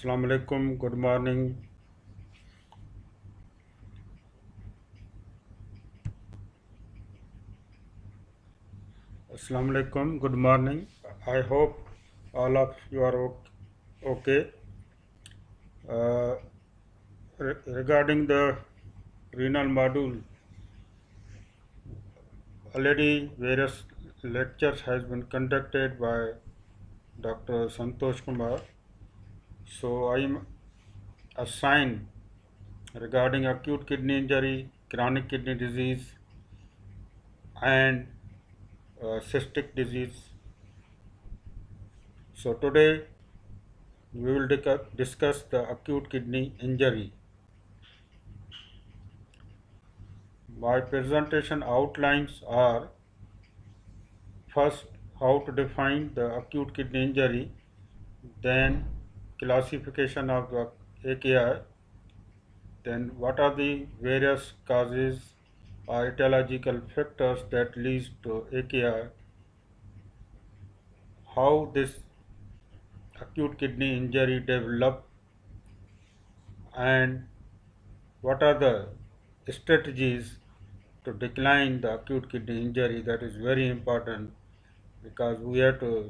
Assalamu alaikum, good morning. Assalamu alaikum, good morning. I hope all of you are okay. Uh, Regarding the renal module, already various lectures has been conducted by Dr. Santosh Kumar. So I am assigned regarding acute kidney injury, chronic kidney disease, and cystic disease. So today we will discuss the acute kidney injury. My presentation outlines are: first, how to define the acute kidney injury, then classification of the AKI, then what are the various causes or etiological factors that leads to AKI, how this acute kidney injury develop, and what are the strategies to decline the acute kidney injury. That is very important because we have to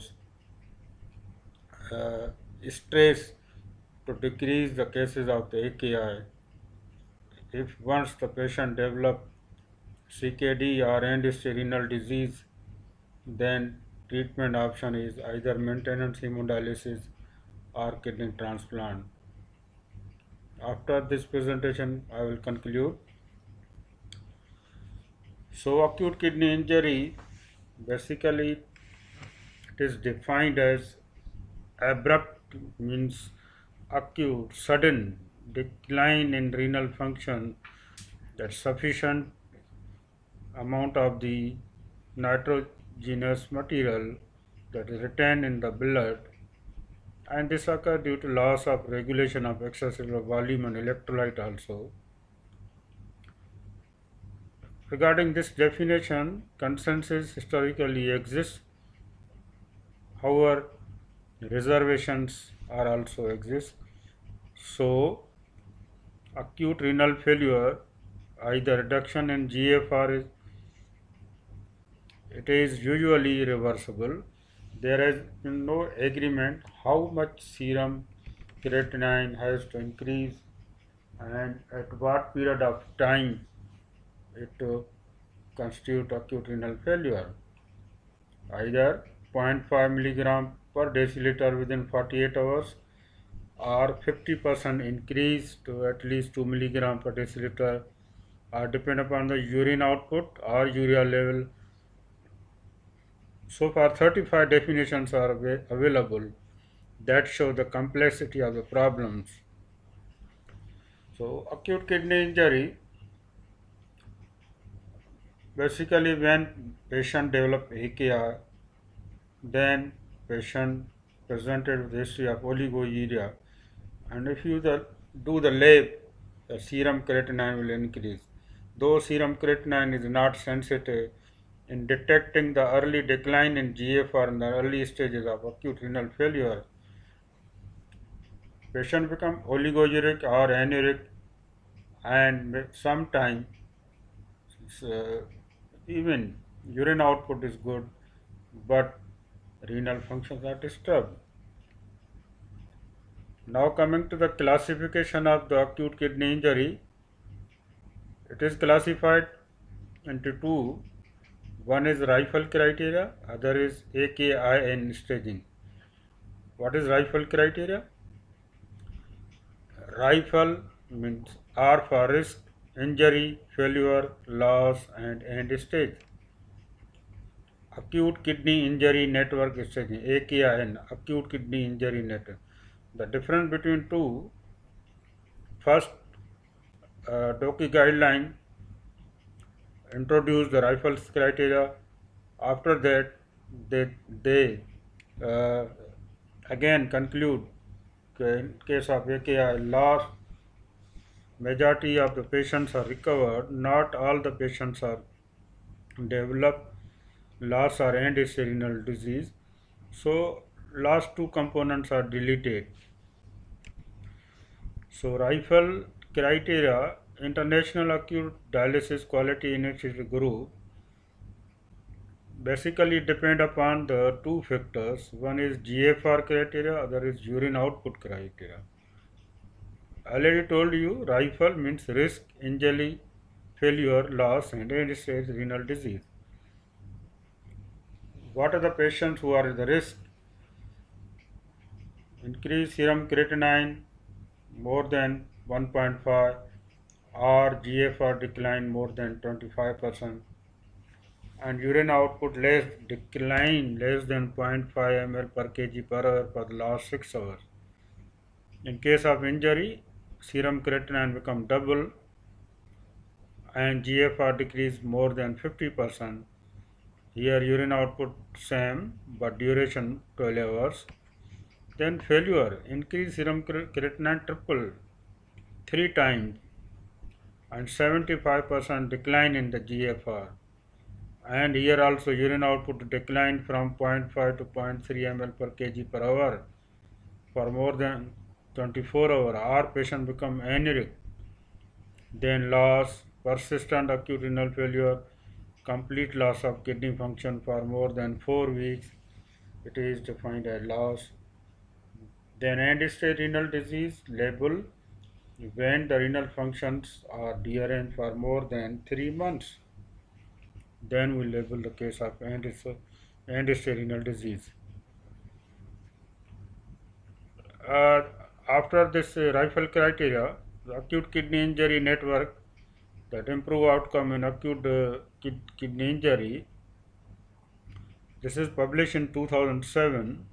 uh, stress to decrease the cases of the AKI. If once the patient develop CKD or end-stage renal disease, then treatment option is either maintenance hemodialysis or kidney transplant. After this presentation, I will conclude. So, acute kidney injury, basically it is defined as abrupt, means acute, sudden decline in renal function that sufficient amount of the nitrogenous material that is retained in the blood, and this occurs due to loss of regulation of extracellular volume and electrolyte also. Regarding this definition, consensus historically exists. However, reservations are also exist. So, acute renal failure, either reduction in GFR it is usually reversible. There is no agreement how much serum creatinine has to increase and at what period of time it constitute acute renal failure. Either 0.5 milligram per deciliter within 48 hours or 50% increase to at least 2 milligram per deciliter or depend upon the urine output or urea level. So far 35 definitions are available that show the complexity of the problems. So acute kidney injury, basically when patient develop AKI, then patient presented with history of oliguria, and if you do the lab, the serum creatinine will increase. Though serum creatinine is not sensitive in detecting the early decline in GFR in the early stages of acute renal failure, patient become oliguric or anuric, and sometimes uh, even urine output is good, but renal functions are disturbed. Now coming to the classification of the acute kidney injury, it is classified into two. One is rifle criteria, other is AKIN staging. What is rifle criteria? Rifle means R for risk, injury, failure, loss, and end stage. Acute kidney injury network staging, AKIN, acute kidney injury network. The difference between two: first, Doki guideline introduced the rifles criteria. After that, they uh, again conclude that in case of AKI loss, majority of the patients are recovered. Not all the patients are develop loss or end-stage renal disease. So last two components are deleted. So rifle criteria, International Acute Dialysis Quality Initiative Group, basically depend upon the two factors. One is GFR criteria, other is urine output criteria. I already told you rifle means risk, injury, failure, loss, and end-stage renal disease. What are the patients who are at the risk? Increased serum creatinine more than 1.5 or GFR decline more than 25% and urine output decline less than 0.5 ml per kg per hour for the last 6 hours. In case of injury, serum creatinine become double and GFR decrease more than 50%. Here urine output same but duration 12 hours. Then failure, increase serum creatinine triple 3 times and 75% decline in the GFR. And here also urine output declined from 0.5 to 0.3 ml per kg per hour for more than 24 hours. Our patient become anuric. Then loss, persistent acute renal failure, complete loss of kidney function for more than 4 weeks. It is defined as loss. Then end-stage renal disease label when the renal functions are deranged for more than 3 months. Then we label the case of end-stage renal disease. Uh, After this rifle criteria, the acute kidney injury network that improve outcome in acute kidney injury. This is published in 2007.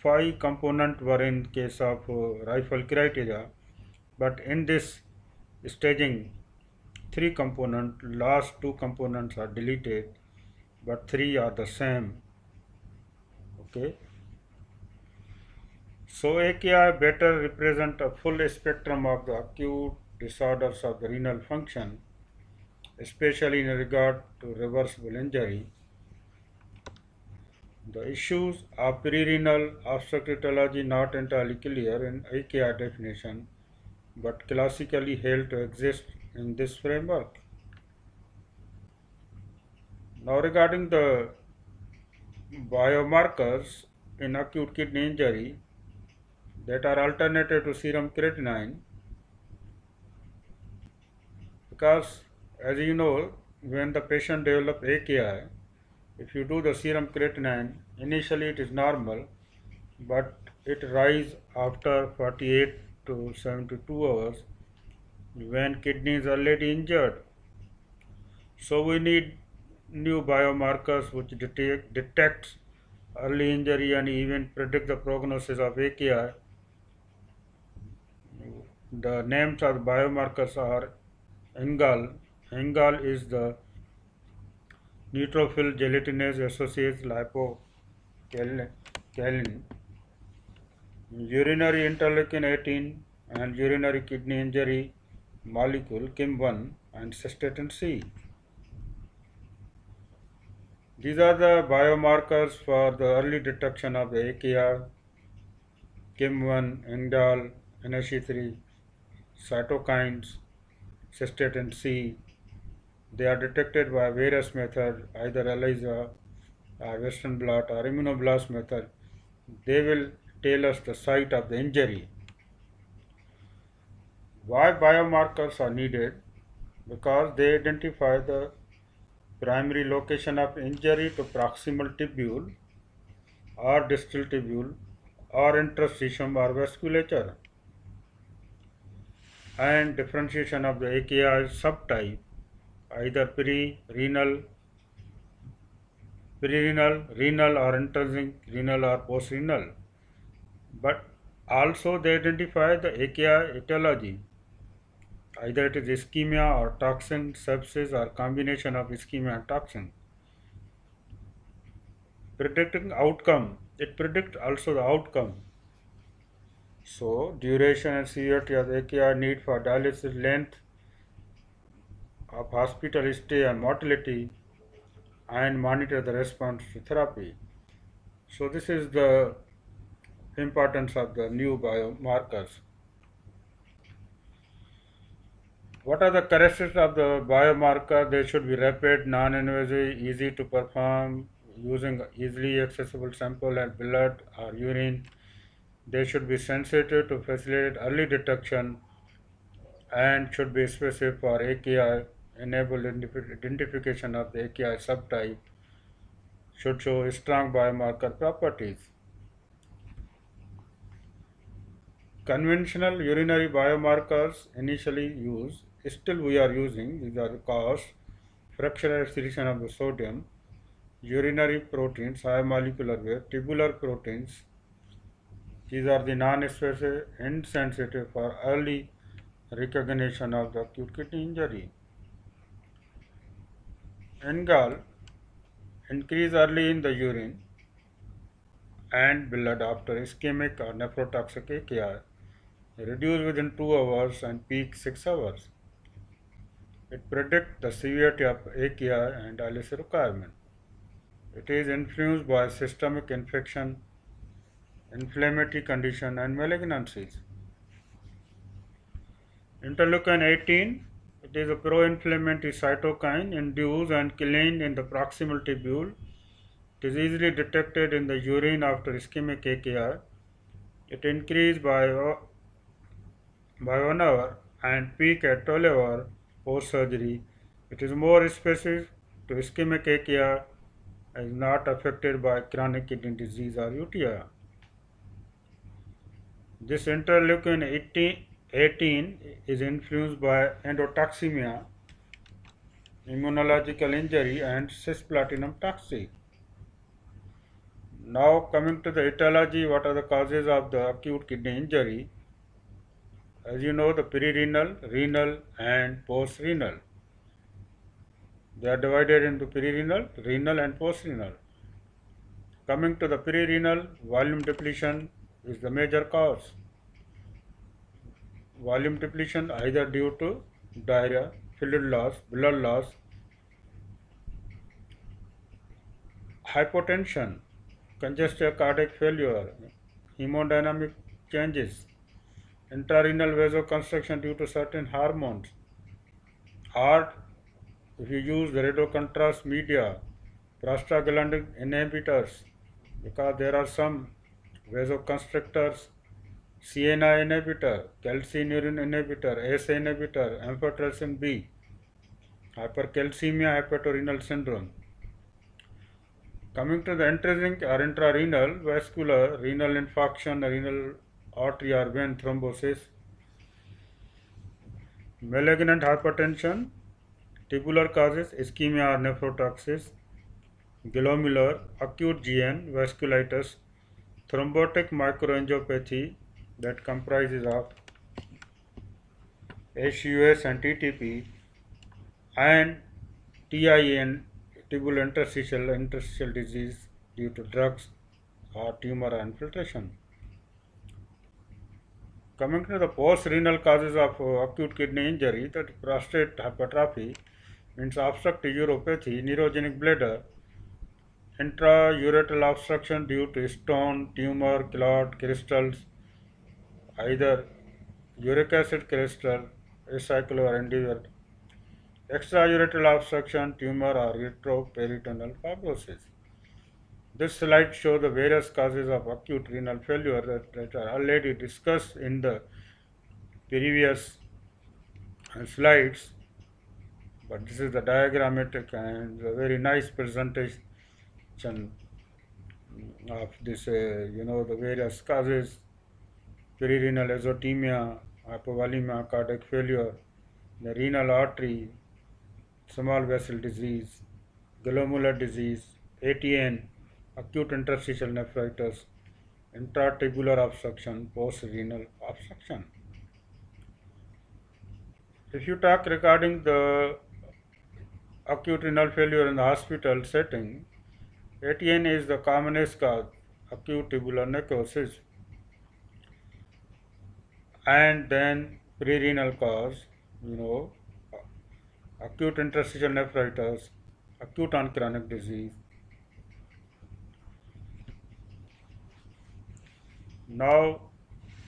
5 components were in case of rifle criteria, but in this staging, 3 components, last 2 components are deleted, but 3 are the same. Okay. So AKI better represent a full spectrum of the acute disorders of the renal function, especially in regard to reversible injury. The issues of pre-renal obstructology not entirely clear in AKI definition, but classically held to exist in this framework. Now regarding the biomarkers in acute kidney injury that are alternative to serum creatinine, because as you know, when the patient develops AKI, if you do the serum creatinine, initially it is normal, but it rises after 48 to 72 hours when kidney is already injured. So we need new biomarkers which detects early injury and even predict the prognosis of AKI. The names of the biomarkers are NGAL. NGAL is the neutrophil gelatinase associated lipocalin, urinary interleukin 18 and urinary kidney injury molecule KIM1 and cystatin C. These are the biomarkers for the early detection of the AKI, KIM1, NGAL, NHE3, cytokines, cystatin C. They are detected by various methods, either ELISA, or Western blot, or immunoblast method. They will tell us the site of the injury. Why biomarkers are needed? Because they identify the primary location of injury to proximal tubule or distal tubule or interstitium or vasculature, and differentiation of the AKI subtype, either pre-renal, renal or intrinsic renal or post-renal. But also they identify the AKI etiology, either it is ischemia or toxin, sepsis or combination of ischemia and toxin. Predicting outcome, it predicts also the outcome. So duration and severity of AKI, need for dialysis, length of hospital stay and mortality, and monitor the response to therapy. So this is the importance of the new biomarkers. What are the characteristics of the biomarker? They should be rapid, non-invasive, easy to perform, using easily accessible sample and blood or urine. They should be sensitive to facilitate early detection and should be specific for AKI, enable identification of the AKI subtype, should show strong biomarker properties. Conventional urinary biomarkers initially used, still we are using, these are cause, fractional excretion of the sodium, urinary proteins, high molecular weight, tubular proteins. These are the non-specific and sensitive for early recognition of the acute kidney injury. NGAL increase early in the urine and blood after ischemic or nephrotoxic AKI, reduce within 2 hours and peak 6 hours. It predicts the severity of AKI and dialysis requirement. It is influenced by systemic infection, inflammatory condition and malignancies. Interleukin 18, it is a pro-inflammatory cytokine induced and killing in the proximal tubule. It is easily detected in the urine after ischemic AKI. It increased by 1 hour and peak at 12 hours post surgery. It is more specific to ischemic AKI and is not affected by chronic kidney disease or UTI. This interleukin 18 is influenced by endotoxemia, immunological injury, and cisplatinum toxic. Now coming to the etiology, what are the causes of the acute kidney injury? As you know, the perirenal, renal, and postrenal. They are divided into perirenal, renal, and postrenal. Coming to the perirenal, volume depletion is the major cause. Volume depletion either due to diarrhea, fluid loss, blood loss, hypotension, congestive cardiac failure, hemodynamic changes, intrarenal vasoconstriction due to certain hormones, or if you use the radiocontrast media, prostaglandin inhibitors, because there are some vasoconstrictors, CNI inhibitor, calcineurin inhibitor, ACE inhibitor, amphotericin B, hypercalcemia, hepatorenal syndrome. Coming to the intrinsic or intrarenal, vascular, renal infarction, renal artery or vein thrombosis, malignant hypertension, tubular causes, ischemia or nephrotoxis, glomerular, acute GN, vasculitis, thrombotic microangiopathy that comprises of HUS and TTP, and TIN, tubular interstitial disease due to drugs or tumor infiltration. Coming to the post-renal causes of acute kidney injury, that prostate hypertrophy means obstructive uropathy, neurogenic bladder, intraureteral obstruction due to stone, tumor, clot, crystals, either uric acid crystal, acyclo or endeavor, extraureteral obstruction, tumor or retroperitoneal fibrosis. This slide shows the various causes of acute renal failure that are already discussed in the previous slides, but this is the diagrammatic and a very nice presentation of this, the various causes: perirenal azotemia, hypovolemia, cardiac failure, the renal artery, small vessel disease, glomerular disease, ATN, acute interstitial nephritis, intratubular obstruction, post-renal obstruction. If you talk regarding the acute renal failure in the hospital setting, ATN is the commonest cause, acute tubular necrosis, and then pre-renal cause, you know, acute interstitial nephritis, acute on chronic disease. Now,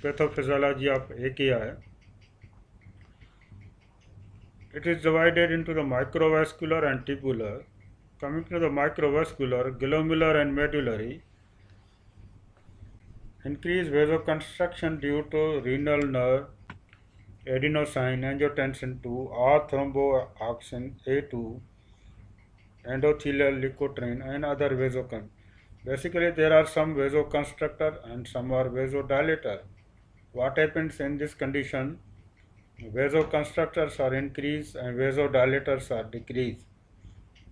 pathophysiology of AKI. It is divided into the microvascular and tubular. Coming to the microvascular, glomerular and medullary, increased vasoconstriction due to renal nerve, adenosine, angiotensin II, or thromboxane A2, endothelial leukotriene, and other vasocon. Basically, there are some vasoconstrictor and some are vasodilator. What happens in this condition? Vasoconstrictors are increased and vasodilators are decreased.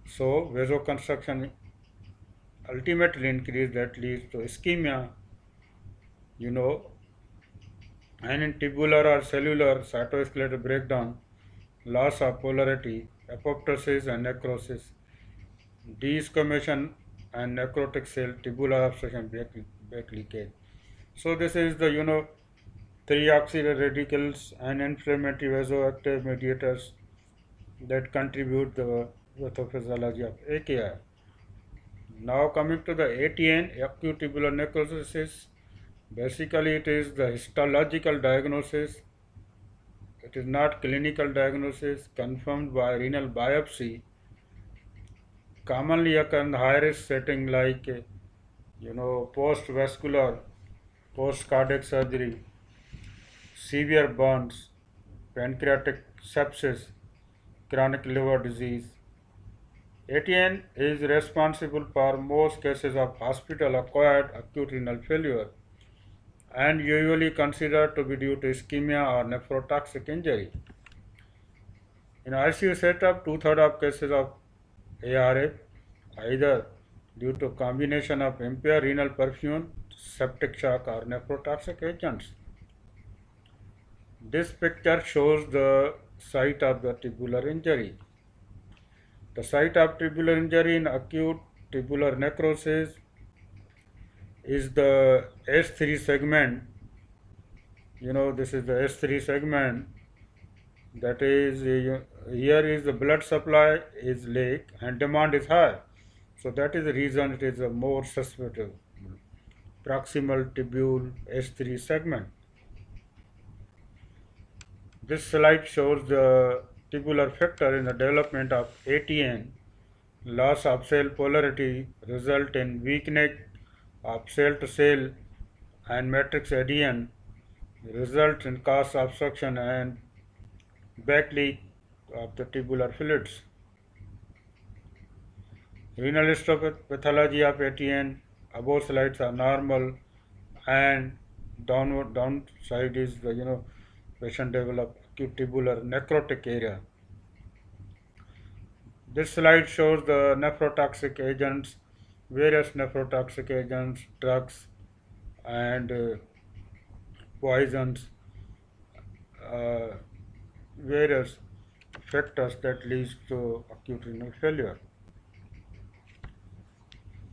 So, vasoconstriction ultimately increase that leads to ischemia, you know, and in tubular or cellular cytoskeletal breakdown, loss of polarity, apoptosis and necrosis, de-ischemation and necrotic cell, tubular obstruction, back leakage. So this is the three oxygen radicals and inflammatory vasoactive mediators that contribute the pathophysiology of AKI. Now coming to the ATN, acute tubular necrosis. Basically, it is the histological diagnosis. It is not clinical diagnosis confirmed by renal biopsy. Commonly occur in the high-risk setting like post-vascular, post-cardiac surgery, severe burns, pancreatic sepsis, chronic liver disease. ATN is responsible for most cases of hospital-acquired acute renal failure and usually considered to be due to ischemia or nephrotoxic injury. In ICU setup, two-thirds of cases of ARF either due to combination of impaired renal perfusion, septic shock or nephrotoxic agents. This picture shows the site of the tubular injury. The site of tubular injury in acute tubular necrosis is the S3 segment. This is the S3 segment. That is, here is the blood supply is lake and demand is high. So that is the reason it is a more susceptible. Proximal tubule S3 segment. This slide shows the tubular factor in the development of ATN. Loss of cell polarity result in weakening of cell to cell and matrix adhesion, result in cause obstruction and back leak of the tubular fluids. Renal histopathology of ATN, above slides are normal and downside is the patient develop acute tubular necrotic area. This slide shows the nephrotoxic agents, various nephrotoxic agents, drugs and poisons, various factors that leads to acute renal failure.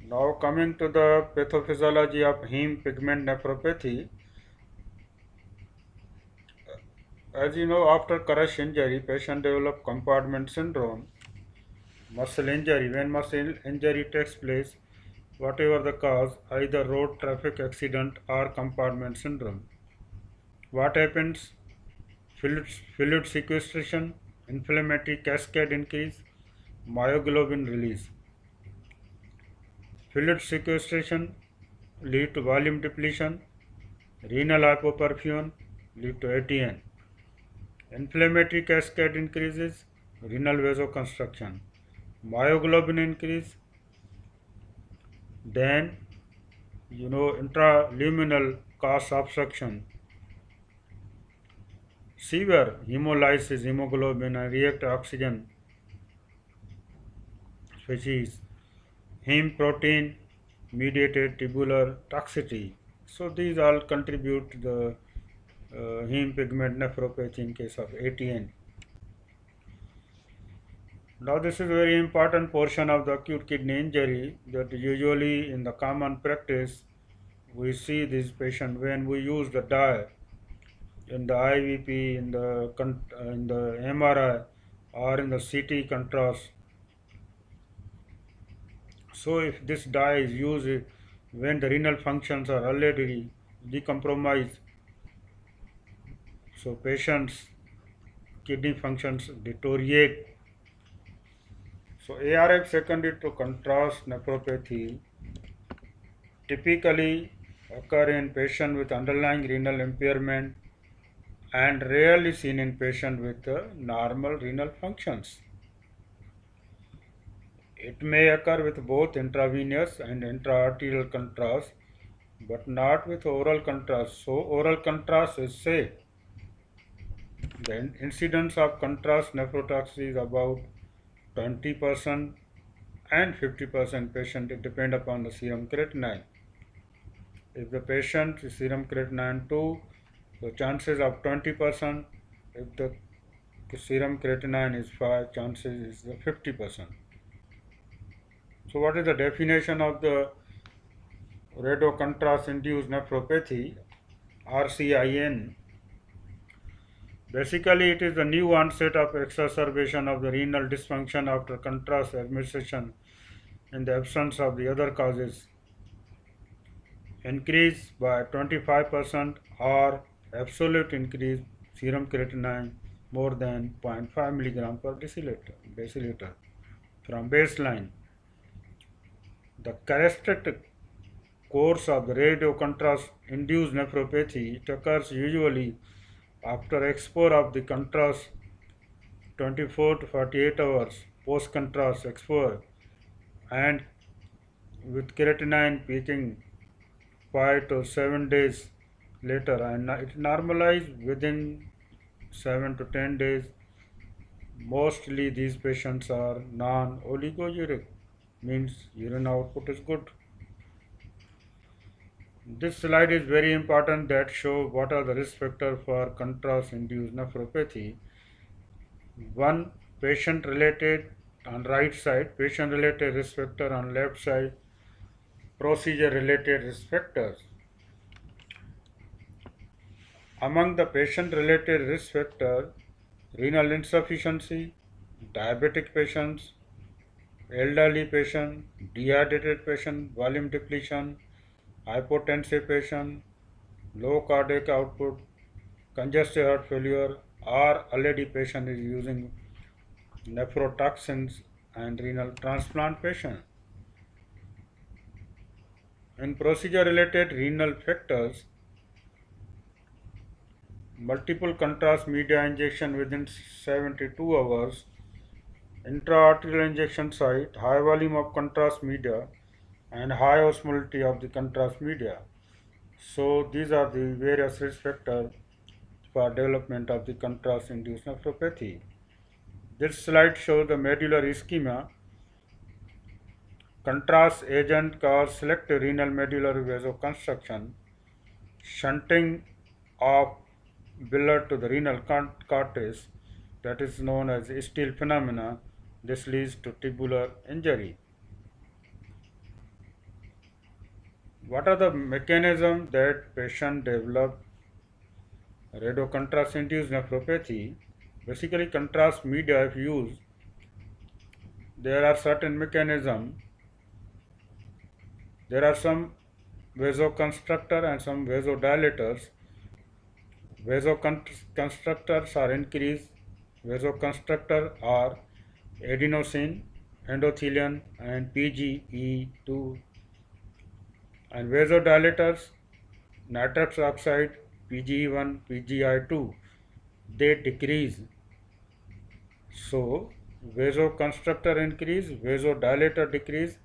Now coming to the pathophysiology of heme pigment nephropathy. As you know, after crush injury, patient develop compartment syndrome, muscle injury. When muscle injury takes place, whatever the cause, either road traffic accident or compartment syndrome. What happens? Fluid sequestration, inflammatory cascade increase, myoglobin release. Fluid sequestration lead to volume depletion, renal hypoperfusion lead to ATN. Inflammatory cascade increases, renal vasoconstriction. Myoglobin increase, then intraluminal cause obstruction. Severe hemolysis hemoglobin and react oxygen species. Heme protein mediated tubular toxicity. So these all contribute to the heme pigment nephropathy in case of ATN. Now this is a very important portion of the acute kidney injury that usually in the common practice we see this patient when we use the dye in the IVP, in the MRI or in the CT contrast. So if this dye is used when the renal functions are already decompromise, so patients' kidney functions deteriorate. So ARF secondary to contrast nephropathy typically occur in patients with underlying renal impairment and rarely seen in patients with normal renal functions. It may occur with both intravenous and intraarterial contrast, but not with oral contrast. So oral contrast is safe. The incidence of contrast nephrotoxicity is about 20% and 50% patient. It depends upon the serum creatinine. If the patient is serum creatinine 2, the chances of 20%. If the serum creatinine is 5, chances is the 50%. So what is the definition of the radiocontrast induced nephropathy, RCIN? Basically, it is the new onset of exacerbation of the renal dysfunction after contrast administration in the absence of the other causes. Increase by 25% or absolute increase serum creatinine more than 0.5 milligram per deciliter from baseline. The characteristic course of the radiocontrast induced nephropathy, it occurs usually after exposure of the contrast 24 to 48 hours post contrast exposure and with creatinine peaking 5 to 7 days later, and it normalizes within 7 to 10 days. Mostly these patients are non-oliguric, means urine output is good. This slide is very important that show what are the risk factors for contrast induced nephropathy. One, patient related on right side, patient related risk factor on left side, procedure related risk factors. Among the patient related risk factors, renal insufficiency, diabetic patients, elderly patient, dehydrated patient, volume depletion, hypotensive patient, low cardiac output, congestive heart failure, or already patient is using nephrotoxins, and renal transplant patient. In procedure related renal factors, multiple contrast media injection within 72 hours, intraarterial injection site, high volume of contrast media, and high osmolality of the contrast media. So these are the various risk factors for development of the contrast induced nephropathy. This slide shows the medullary ischemia. Contrast agent cause selective renal medullary vasoconstriction, shunting of blood to the renal cortex, that is known as Steele phenomena. This leads to tubular injury. What are the mechanisms that patient develop radiocontrast induced nephropathy? Basically, contrast media if used, there are certain mechanisms. There are some vasoconstrictor and some vasodilators. Vasoconstrictors are increased. Vasoconstrictor are adenosine, endothelin, and PGE2, and vasodilators, nitrous oxide, PGE1, PGI2, they decrease. So, vasoconstrictor increase, vasodilator decrease,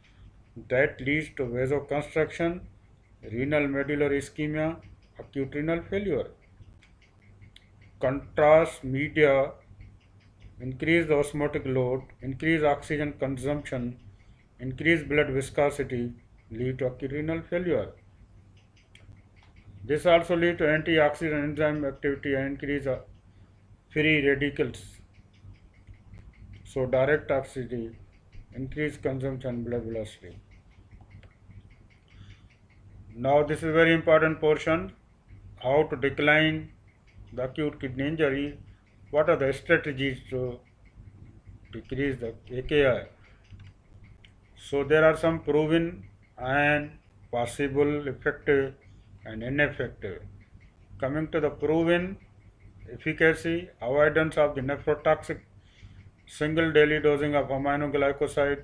that leads to vasoconstriction, renal medullary ischemia, acute renal failure. Contrast media increase the osmotic load, increase oxygen consumption, increase blood viscosity, lead to acute renal failure. This also leads to antioxidant enzyme activity and increase free radicals. So direct toxicity, increase consumption, blood velocity. Now this is a very important portion, how to decline the acute kidney injury. What are the strategies to decrease the AKI? So there are some proven and possible effective and ineffective. Coming to the proven efficacy, avoidance of the nephrotoxic single daily dosing of aminoglycoside,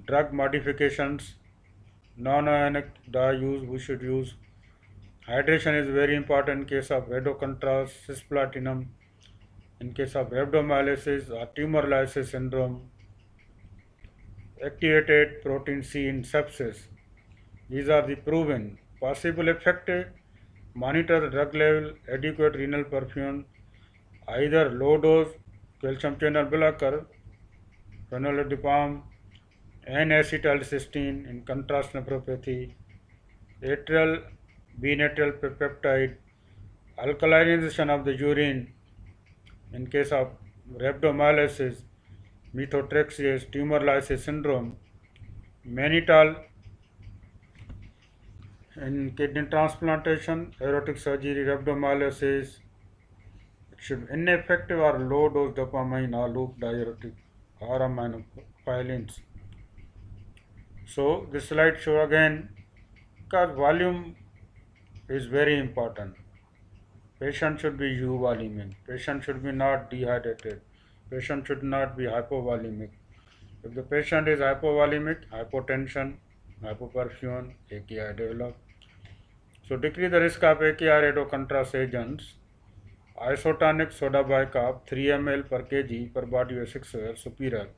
drug modifications, non-ionic dye use we should use. Hydration is very important in case of redocontrast, cisplatinum, in case of rhabdomyolysis or tumor lysis syndrome, activated protein C in sepsis. These are the proven. Possible effective, monitor the drug level, adequate renal perfusion, either low dose calcium channel blocker, phenolidipam, N-acetylcysteine in contrast nephropathy, atrial B-natrial peptide, alkalinization of the urine in case of rhabdomyolysis, methotrexate, tumor lysis syndrome, mannitol in kidney transplantation, aortic surgery, rhabdomyolysis. It should be ineffective or low dose dopamine or loop diuretic or aminophyllins. So this slide show again because volume is very important. Patient should be euvolemic. Patient should be not dehydrated. Patient should not be hypovolemic. If the patient is hypovolemic, hypotension, hypoperfusion, AKI develop. So decrease the risk of AKI redocontrast agents. Isotonic soda bicarb 3 ml per kg per body weight 6 hours superior.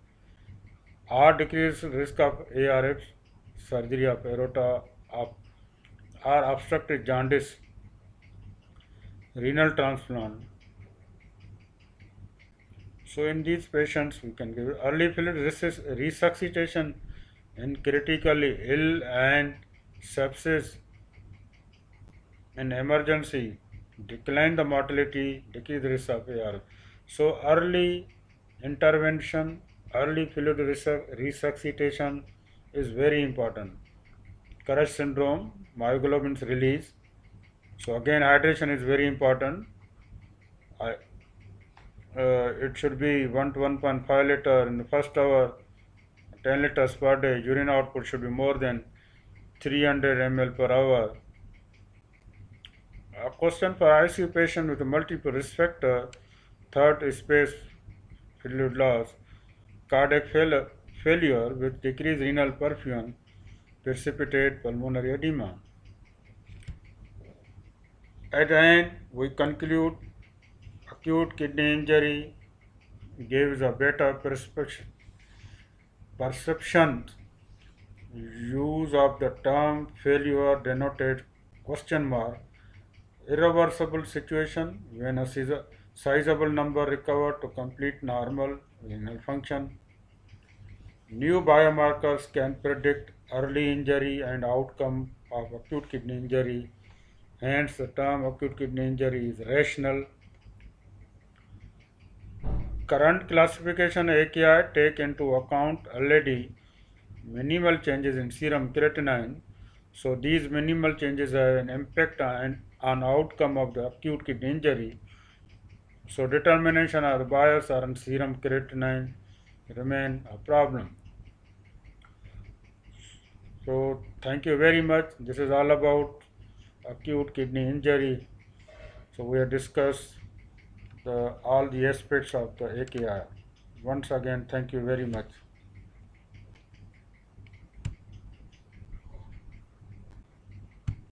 Or decrease risk of ARF, surgery of aorta of, or obstructive jaundice, renal transplant. So in these patients we can give early fluid resuscitation in critically ill and sepsis in emergency, decline the mortality, decrease the risk of AR. So early intervention, early fluid resuscitation is very important. Courage syndrome, myoglobin's release. So again hydration is very important. It should be 1 to 1.5 liter in the first hour, 10 liters per day. Urine output should be more than 300 ml per hour. A question for ICU patient with multiple risk factor: third is space fluid loss, cardiac failure with decreased renal perfusion, precipitate pulmonary edema. At the end, we conclude acute kidney injury gives a better perception. Use of the term failure denoted question mark. Irreversible situation when a sizable number recover to complete normal renal function. New biomarkers can predict early injury and outcome of acute kidney injury. Hence, the term acute kidney injury is rational. Current classification AKI take into account already minimal changes in serum creatinine. So these minimal changes have an impact on outcome of the acute kidney injury. So determination of the bias or serum creatinine remain a problem. So thank you very much. This is all about acute kidney injury. So we have discussed all the aspects of the AKI. Once again, thank you very much.